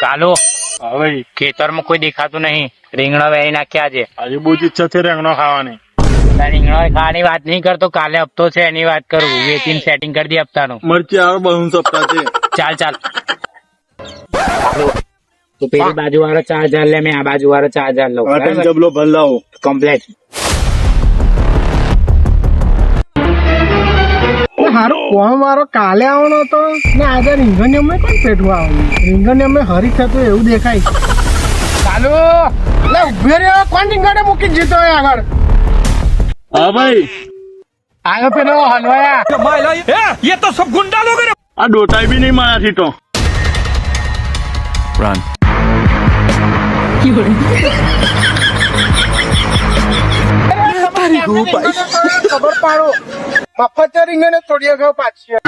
કાલો હા ભાઈ, ખેતરમાં કોઈ દેખાતું નહીં. રીંગણા વેરી નાખ્યા છે. આજે બહુ જ ઈચ્છા છે રેંગણો ખાવાની. રીંગણા ખાવાની વાત નહીં કરતો, કાલે હપ્તો છે એની વાત કરું. વેચીને સેટિંગ કરી દે હપ્તાનું. મરચી આવે બહુ સપ્તાહ છે. ચાલ ચાલ. તું પેલી બાજુ વાળો 4000 લે, મેં આ બાજુ વાળો 4000 લઉં. આ ટાઈમ જબલો ભર લાવો. કમ્પ્લેટ. હારું કોણ મારો કાલે આવવાનો હતો ને આજે રીંગણ અમે કોણ પેઠું આવવાનું? રીંગણ અમે હરી થતું એવું દેખાય. ચાલો લે ઉભે રહ્યો. કોણ રીંગણે મૂકી જીતો આગળ? હા ભાઈ, આવ્યો પેલો હલવાયા. આ ડોટાઈ બી નહીં મારાથી તો. ખબર પાડો મફત રીંગણે થોડી અગાઉ પાછી